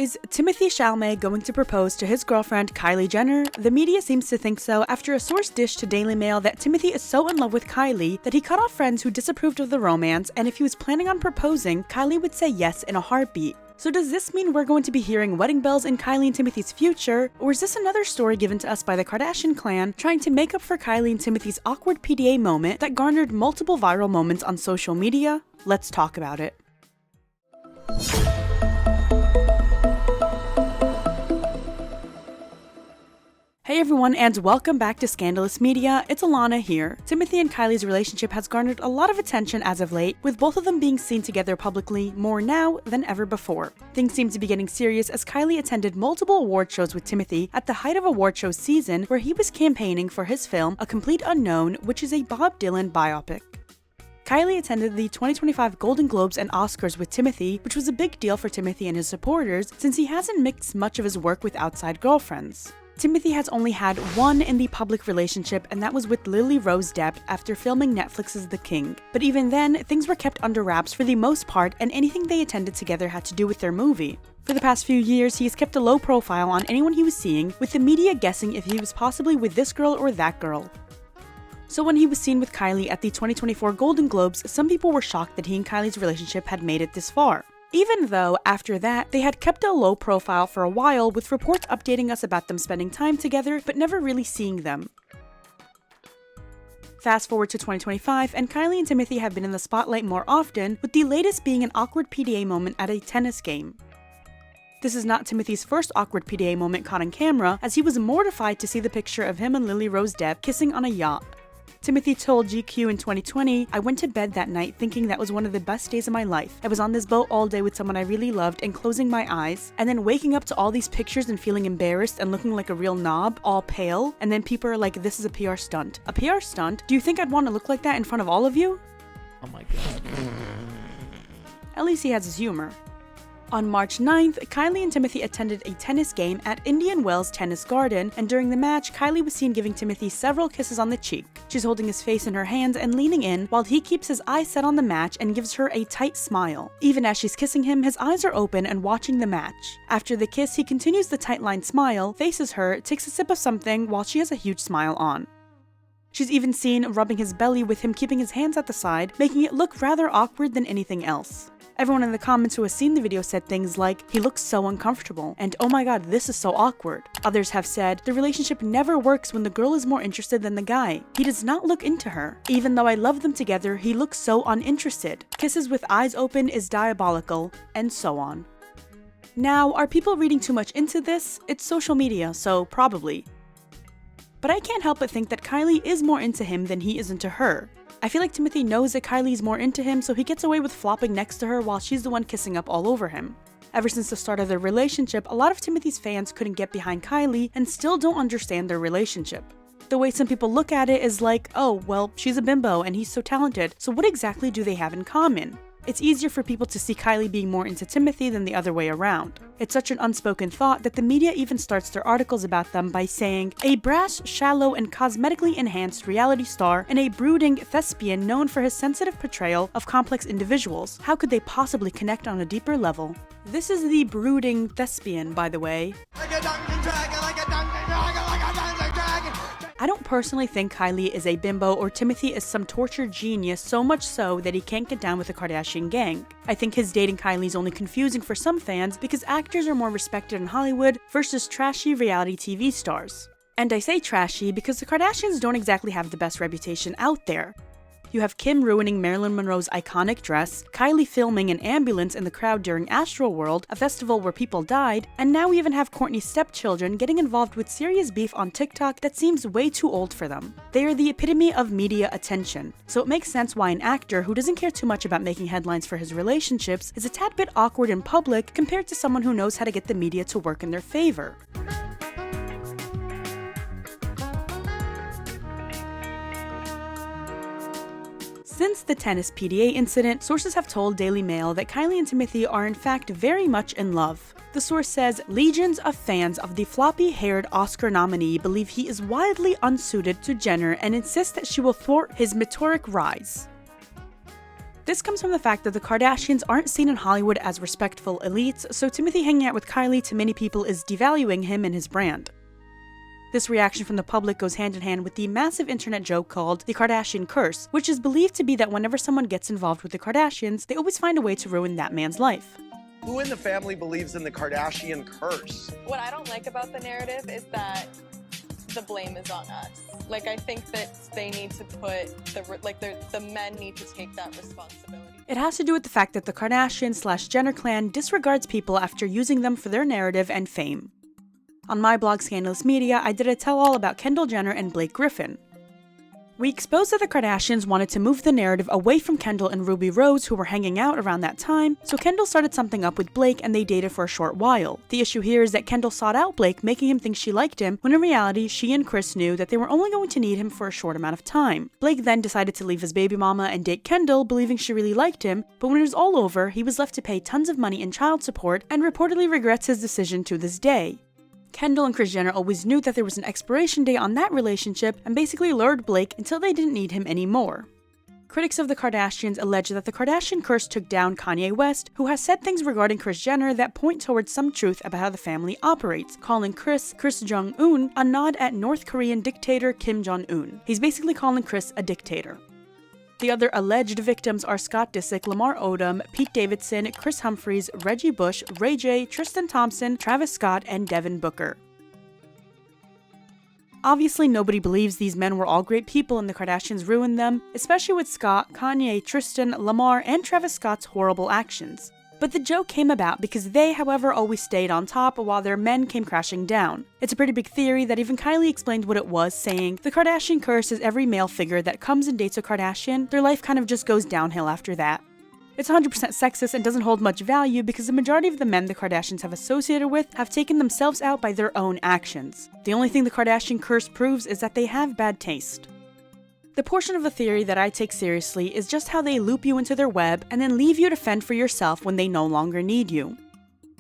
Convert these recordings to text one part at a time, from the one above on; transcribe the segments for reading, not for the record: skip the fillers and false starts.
Is Timothée Chalamet going to propose to his girlfriend Kylie Jenner? The media seems to think so after a source dished to Daily Mail that Timothée is so in love with Kylie that he cut off friends who disapproved of the romance, and if he was planning on proposing, Kylie would say yes in a heartbeat. So does this mean we're going to be hearing wedding bells in Kylie and Timothee's future, or is this another story given to us by the Kardashian clan trying to make up for Kylie and Timothee's awkward PDA moment that garnered multiple viral moments on social media? Let's talk about it. Hey everyone, and welcome back to Scandalous Media. It's Alana here. Timothée and Kylie's relationship has garnered a lot of attention as of late, with both of them being seen together publicly more now than ever before. Things seem to be getting serious as Kylie attended multiple award shows with Timothée at the height of award show season, where he was campaigning for his film A Complete Unknown, which is a Bob Dylan biopic. Kylie attended the 2025 Golden Globes and Oscars with Timothée, which was a big deal for Timothée and his supporters since he hasn't mixed much of his work with outside girlfriends. Timothée has only had one in the public relationship, and that was with Lily Rose Depp after filming Netflix's The King. But even then, things were kept under wraps for the most part, and anything they attended together had to do with their movie. For the past few years, he has kept a low profile on anyone he was seeing, with the media guessing if he was possibly with this girl or that girl. So when he was seen with Kylie at the 2024 Golden Globes, some people were shocked that he and Kylie's relationship had made it this far. Even though, after that, they had kept a low profile for a while, with reports updating us about them spending time together, but never really seeing them. Fast forward to 2025, and Kylie and Timothée have been in the spotlight more often, with the latest being an awkward PDA moment at a tennis game. This is not Timothée's first awkward PDA moment caught on camera, as he was mortified to see the picture of him and Lily Rose Depp kissing on a yacht. Timothée told GQ in 2020, "I went to bed that night thinking that was one of the best days of my life. I was on this boat all day with someone I really loved and closing my eyes, and then waking up to all these pictures and feeling embarrassed and looking like a real knob, all pale, and then people are like, this is a PR stunt." A PR stunt? Do you think I'd want to look like that in front of all of you? Oh my god. At least he has his humor. On March 9th, Kylie and Timothée attended a tennis game at Indian Wells Tennis Garden, and during the match, Kylie was seen giving Timothée several kisses on the cheek. She's holding his face in her hands and leaning in, while he keeps his eyes set on the match and gives her a tight smile. Even as she's kissing him, his eyes are open and watching the match. After the kiss, he continues the tight-lined smile, faces her, takes a sip of something while she has a huge smile on. She's even seen rubbing his belly with him keeping his hands at the side, making it look rather awkward than anything else. Everyone in the comments who has seen the video said things like, "He looks so uncomfortable," and "Oh my god, this is so awkward." Others have said, "The relationship never works when the girl is more interested than the guy. He does not look into her. Even though I love them together, he looks so uninterested. Kisses with eyes open is diabolical," and so on. Now, are people reading too much into this? It's social media, so probably. But I can't help but think that Kylie is more into him than he is into her. I feel like Timothée knows that Kylie's more into him, so he gets away with flopping next to her while she's the one kissing up all over him. Ever since the start of their relationship, a lot of Timothée's fans couldn't get behind Kylie and still don't understand their relationship. The way some people look at it is like, oh, well, she's a bimbo and he's so talented, so what exactly do they have in common? It's easier for people to see Kylie being more into Timothée than the other way around. It's such an unspoken thought that the media even starts their articles about them by saying, "A brash, shallow, and cosmetically enhanced reality star and a brooding thespian known for his sensitive portrayal of complex individuals. How could they possibly connect on a deeper level?" This is the brooding thespian, by the way. I don't personally think Kylie is a bimbo or Timothée is some tortured genius, so much so that he can't get down with the Kardashian gang. I think his dating Kylie is only confusing for some fans because actors are more respected in Hollywood versus trashy reality TV stars. And I say trashy because the Kardashians don't exactly have the best reputation out there. You have Kim ruining Marilyn Monroe's iconic dress, Kylie filming an ambulance in the crowd during Astroworld, a festival where people died, and now we even have Kourtney's stepchildren getting involved with serious beef on TikTok that seems way too old for them. They are the epitome of media attention, so it makes sense why an actor who doesn't care too much about making headlines for his relationships is a tad bit awkward in public compared to someone who knows how to get the media to work in their favor. Since the tennis PDA incident, sources have told Daily Mail that Kylie and Timothée are in fact very much in love. The source says, "Legions of fans of the floppy-haired Oscar nominee believe he is wildly unsuited to Jenner and insist that she will thwart his meteoric rise." This comes from the fact that the Kardashians aren't seen in Hollywood as respectful elites, so Timothee hanging out with Kylie to many people is devaluing him and his brand. This reaction from the public goes hand in hand with the massive internet joke called the Kardashian Curse, which is believed to be that whenever someone gets involved with the Kardashians, they always find a way to ruin that man's life. Who in the family believes in the Kardashian curse? What I don't like about the narrative is that the blame is on us. Like, I think that they need to put the men need to take that responsibility. It has to do with the fact that the Kardashian/Jenner clan disregards people after using them for their narrative and fame. On my blog Scandalous Media, I did a tell-all about Kendall Jenner and Blake Griffin. We exposed that the Kardashians wanted to move the narrative away from Kendall and Ruby Rose, who were hanging out around that time, so Kendall started something up with Blake and they dated for a short while. The issue here is that Kendall sought out Blake, making him think she liked him, when in reality, she and Chris knew that they were only going to need him for a short amount of time. Blake then decided to leave his baby mama and date Kendall, believing she really liked him, but when it was all over, he was left to pay tons of money in child support and reportedly regrets his decision to this day. Kendall and Kris Jenner always knew that there was an expiration date on that relationship and basically lured Blake until they didn't need him anymore. Critics of the Kardashians allege that the Kardashian Curse took down Kanye West, who has said things regarding Kris Jenner that point towards some truth about how the family operates, calling Kris Jong-un, a nod at North Korean dictator Kim Jong-un. He's basically calling Kris a dictator. The other alleged victims are Scott Disick, Lamar Odom, Pete Davidson, Chris Humphries, Reggie Bush, Ray J, Tristan Thompson, Travis Scott, and Devin Booker. Obviously, nobody believes these men were all great people and the Kardashians ruined them, especially with Scott, Kanye, Tristan, Lamar, and Travis Scott's horrible actions. But the joke came about because they, however, always stayed on top while their men came crashing down. It's a pretty big theory that even Kylie explained what it was, saying, "The Kardashian curse is every male figure that comes and dates a Kardashian, their life kind of just goes downhill after that." It's 100% sexist and doesn't hold much value because the majority of the men the Kardashians have associated with have taken themselves out by their own actions. The only thing the Kardashian curse proves is that they have bad taste. The portion of the theory that I take seriously is just how they loop you into their web and then leave you to fend for yourself when they no longer need you.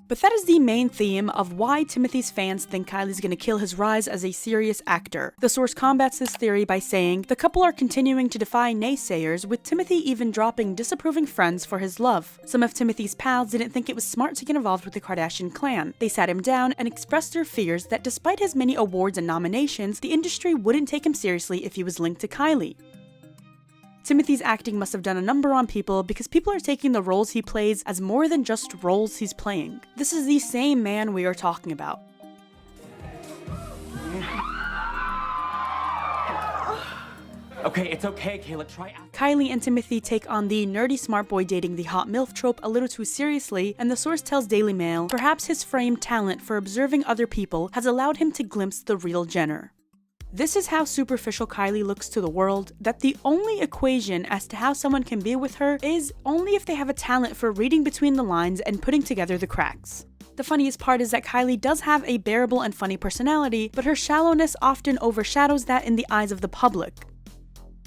But that is the main theme of why Timothee's fans think Kylie's gonna kill his rise as a serious actor. The source combats this theory by saying, the couple are continuing to defy naysayers, with Timothee even dropping disapproving friends for his love. Some of Timothee's pals didn't think it was smart to get involved with the Kardashian clan. They sat him down and expressed their fears that despite his many awards and nominations, the industry wouldn't take him seriously if he was linked to Kylie. Timothee's acting must have done a number on people because people are taking the roles he plays as more than just roles he's playing. This is the same man we are talking about. Okay, it's okay, Kayla, try out. Kylie and Timothee take on the nerdy smart boy dating the hot MILF trope a little too seriously, and the source tells Daily Mail, perhaps his framed talent for observing other people has allowed him to glimpse the real Jenner. This is how superficial Kylie looks to the world, that the only equation as to how someone can be with her is only if they have a talent for reading between the lines and putting together the cracks. The funniest part is that Kylie does have a bearable and funny personality, but her shallowness often overshadows that in the eyes of the public.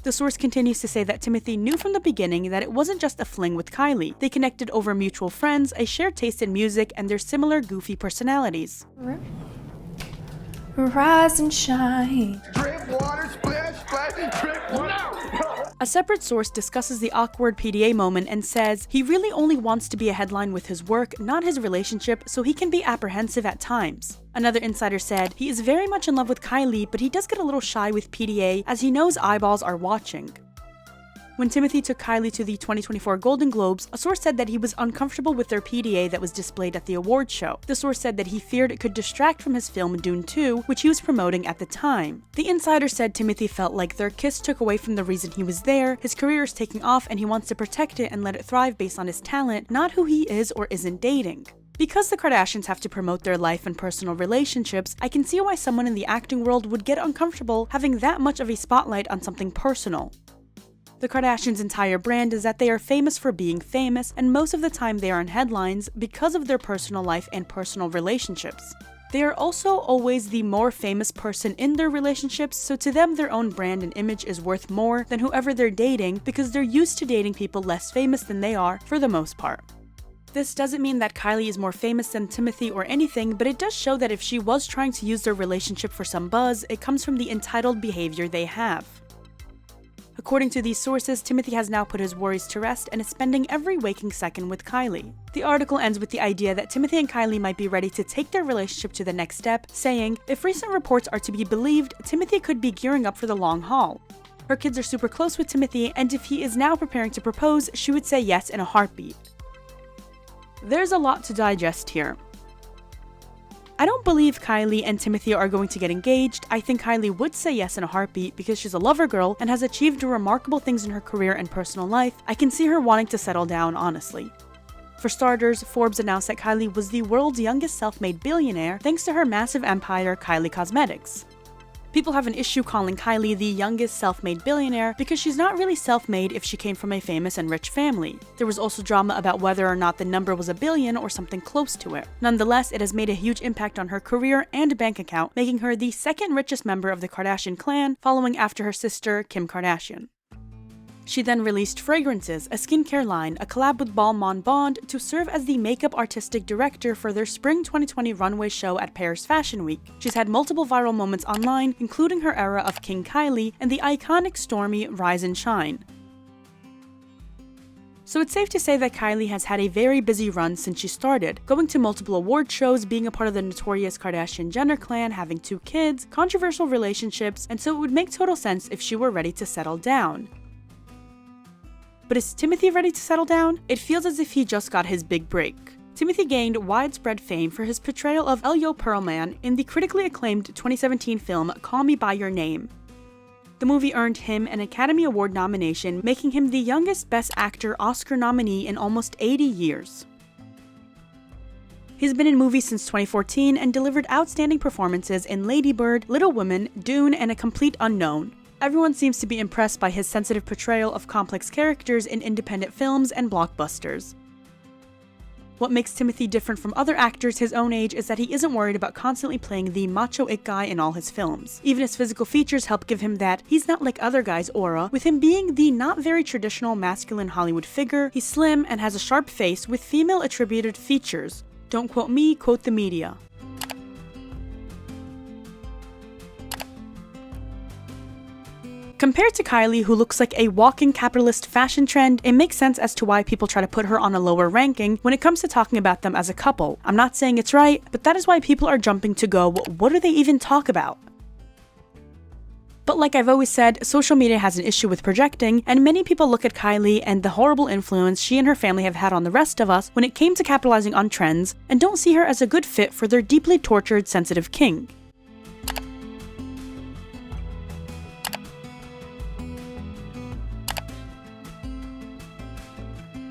The source continues to say that Timothee knew from the beginning that it wasn't just a fling with Kylie. They connected over mutual friends, a shared taste in music, and their similar goofy personalities. Rise and shine. Drip water, splash, splash, drip water. A separate source discusses the awkward PDA moment and says he really only wants to be a headline with his work, not his relationship, so he can be apprehensive at times. Another insider said he is very much in love with Kylie, but he does get a little shy with PDA as he knows eyeballs are watching. When Timothee took Kylie to the 2024 Golden Globes, a source said that he was uncomfortable with their PDA that was displayed at the awards show. The source said that he feared it could distract from his film Dune 2, which he was promoting at the time. The insider said Timothee felt like their kiss took away from the reason he was there, his career is taking off and he wants to protect it and let it thrive based on his talent, not who he is or isn't dating. Because the Kardashians have to promote their life and personal relationships, I can see why someone in the acting world would get uncomfortable having that much of a spotlight on something personal. The Kardashians' entire brand is that they are famous for being famous, and most of the time they are in headlines because of their personal life and personal relationships. They are also always the more famous person in their relationships, so to them their own brand and image is worth more than whoever they're dating because they're used to dating people less famous than they are for the most part. This doesn't mean that Kylie is more famous than Timothee or anything, but it does show that if she was trying to use their relationship for some buzz, it comes from the entitled behavior they have. According to these sources, Timothée has now put his worries to rest and is spending every waking second with Kylie. The article ends with the idea that Timothée and Kylie might be ready to take their relationship to the next step, saying, "If recent reports are to be believed, Timothée could be gearing up for the long haul. Her kids are super close with Timothée, and if he is now preparing to propose, she would say yes in a heartbeat." There's a lot to digest here. I don't believe Kylie and Timothée are going to get engaged. I think Kylie would say yes in a heartbeat because she's a lover girl and has achieved remarkable things in her career and personal life. I can see her wanting to settle down, honestly. For starters, Forbes announced that Kylie was the world's youngest self-made billionaire thanks to her massive empire, Kylie Cosmetics. People have an issue calling Kylie the youngest self-made billionaire because she's not really self-made if she came from a famous and rich family. There was also drama about whether or not the number was a billion or something close to it. Nonetheless, it has made a huge impact on her career and bank account, making her the second richest member of the Kardashian clan, following after her sister, Kim Kardashian. She then released fragrances, a skincare line, a collab with Balmain Bond to serve as the makeup artistic director for their spring 2020 runway show at Paris Fashion Week. She's had multiple viral moments online, including her era of King Kylie and the iconic Stormy Rise and Shine. So it's safe to say that Kylie has had a very busy run since she started, going to multiple award shows, being a part of the notorious Kardashian-Jenner clan, having 2 kids, controversial relationships, and so it would make total sense if she were ready to settle down. But is Timothée ready to settle down? It feels as if he just got his big break. Timothée gained widespread fame for his portrayal of Elio Perlman in the critically acclaimed 2017 film Call Me By Your Name. The movie earned him an Academy Award nomination, making him the youngest Best Actor Oscar nominee in almost 80 years. He's been in movies since 2014 and delivered outstanding performances in Lady Bird, Little Women, Dune, and A Complete Unknown. Everyone seems to be impressed by his sensitive portrayal of complex characters in independent films and blockbusters. What makes Timothée different from other actors his own age is that he isn't worried about constantly playing the macho it guy in all his films. Even his physical features help give him that "he's not like other guys" aura, with him being the not very traditional masculine Hollywood figure. He's slim and has a sharp face with female attributed features. Don't quote me, quote the media. Compared to Kylie, who looks like a walking capitalist fashion trend, it makes sense as to why people try to put her on a lower ranking when it comes to talking about them as a couple. I'm not saying it's right, but that is why people are jumping to go, what do they even talk about? But like I've always said, social media has an issue with projecting, and many people look at Kylie and the horrible influence she and her family have had on the rest of us when it came to capitalizing on trends, and don't see her as a good fit for their deeply tortured, sensitive king.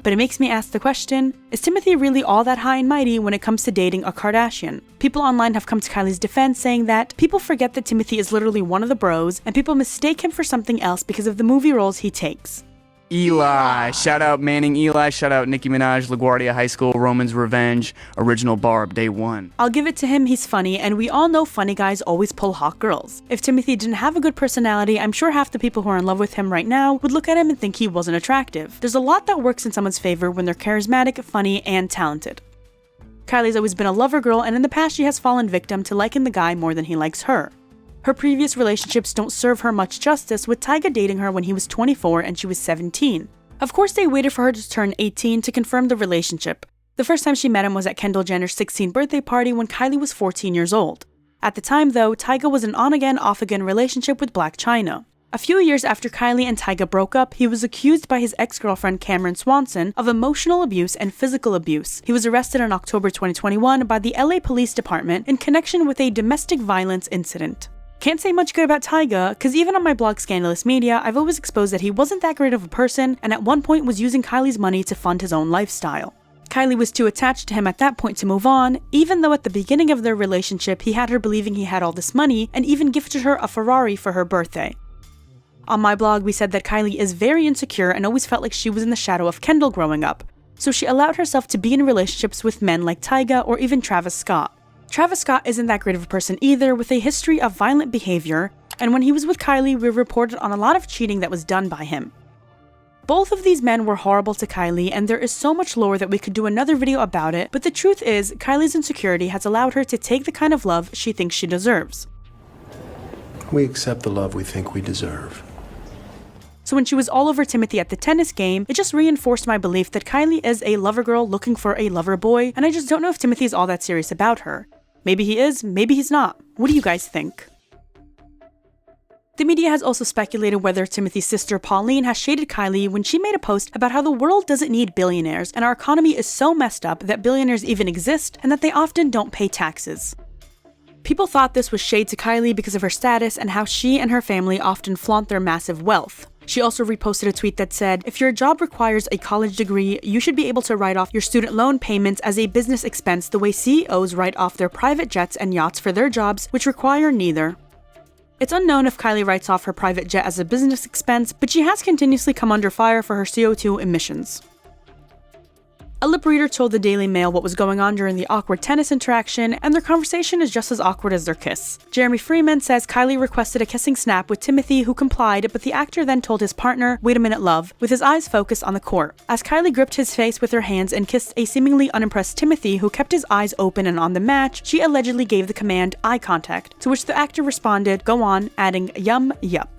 But it makes me ask the question, is Timothée really all that high and mighty when it comes to dating a Kardashian? People online have come to Kylie's defense, saying that people forget that Timothée is literally one of the bros, and people mistake him for something else because of the movie roles he takes. Eli, shout out Manning Eli, shout out Nicki Minaj, LaGuardia High School, Roman's Revenge, Original Barb, Day 1. I'll give it to him, he's funny, and we all know funny guys always pull hot girls. If Timothée didn't have a good personality, I'm sure half the people who are in love with him right now would look at him and think he wasn't attractive. There's a lot that works in someone's favor when they're charismatic, funny, and talented. Kylie's always been a lover girl, and in the past she has fallen victim to liking the guy more than he likes her. Her previous relationships don't serve her much justice, with Tyga dating her when he was 24 and she was 17. Of course, they waited for her to turn 18 to confirm the relationship. The first time she met him was at Kendall Jenner's 16th birthday party when Kylie was 14 years old. At the time, though, Tyga was an on-again, off-again relationship with Blac Chyna. A few years after Kylie and Tyga broke up, he was accused by his ex-girlfriend Cameron Swanson of emotional abuse and physical abuse. He was arrested in October 2021 by the LA Police Department in connection with a domestic violence incident. Can't say much good about Tyga, cause even on my blog Scandalous Media, I've always exposed that he wasn't that great of a person and at one point was using Kylie's money to fund his own lifestyle. Kylie was too attached to him at that point to move on, even though at the beginning of their relationship he had her believing he had all this money and even gifted her a Ferrari for her birthday. On my blog, we said that Kylie is very insecure and always felt like she was in the shadow of Kendall growing up, so she allowed herself to be in relationships with men like Tyga or even Travis Scott. Travis Scott isn't that great of a person either, with a history of violent behavior, and when he was with Kylie, we reported on a lot of cheating that was done by him. Both of these men were horrible to Kylie, and there is so much lore that we could do another video about it, but the truth is, Kylie's insecurity has allowed her to take the kind of love she thinks she deserves. We accept the love we think we deserve. So when she was all over Timothee at the tennis game, it just reinforced my belief that Kylie is a lover girl looking for a lover boy, and I just don't know if Timothee is all that serious about her. Maybe he is, maybe he's not. What do you guys think? The media has also speculated whether Timothee's sister Pauline has shaded Kylie when she made a post about how the world doesn't need billionaires and our economy is so messed up that billionaires even exist and that they often don't pay taxes. People thought this was shade to Kylie because of her status and how she and her family often flaunt their massive wealth. She also reposted a tweet that said, if your job requires a college degree, you should be able to write off your student loan payments as a business expense the way CEOs write off their private jets and yachts for their jobs, which require neither. It's unknown if Kylie writes off her private jet as a business expense, but she has continuously come under fire for her CO2 emissions. A lip reader told the Daily Mail what was going on during the awkward tennis interaction, and their conversation is just as awkward as their kiss. Jeremy Freeman says Kylie requested a kissing snap with Timothee, who complied, but the actor then told his partner, "Wait a minute, love," with his eyes focused on the court. As Kylie gripped his face with her hands and kissed a seemingly unimpressed Timothee, who kept his eyes open and on the match, she allegedly gave the command eye contact, to which the actor responded, "Go on," adding, "Yum, yup."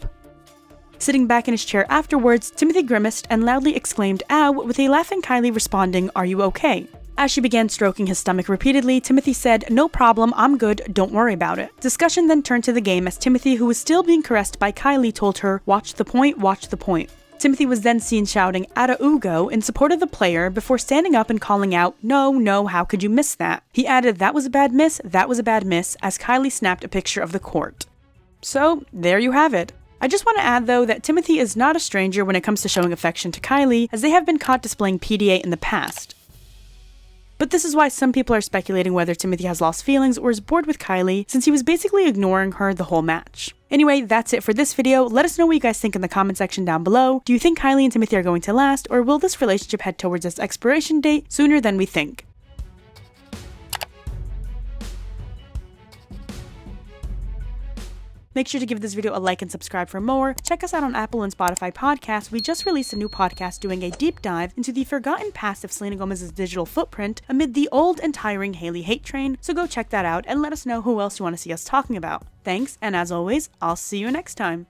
Sitting back in his chair afterwards, Timothee grimaced and loudly exclaimed, "Ow," with a laughing Kylie responding, "Are you okay?" As she began stroking his stomach repeatedly, Timothee said, "No problem, I'm good, don't worry about it." Discussion then turned to the game as Timothee, who was still being caressed by Kylie, told her, "Watch the point, watch the point." Timothee was then seen shouting, "Atta Ugo," in support of the player before standing up and calling out, No, how could you miss that?" He added, "That was a bad miss, that was a bad miss," as Kylie snapped a picture of the court. So, there you have it. I just want to add though that Timothee is not a stranger when it comes to showing affection to Kylie, as they have been caught displaying PDA in the past. But this is why some people are speculating whether Timothee has lost feelings or is bored with Kylie, since he was basically ignoring her the whole match. Anyway, that's it for this video. Let us know what you guys think in the comment section down below. Do you think Kylie and Timothee are going to last, or will this relationship head towards its expiration date sooner than we think? Make sure to give this video a like and subscribe for more. Check us out on Apple and Spotify podcasts. We just released a new podcast doing a deep dive into the forgotten past of Selena Gomez's digital footprint amid the old and tiring Hailey hate train, so go check that out and let us know who else you want to see us talking about. Thanks, and as always, I'll see you next time.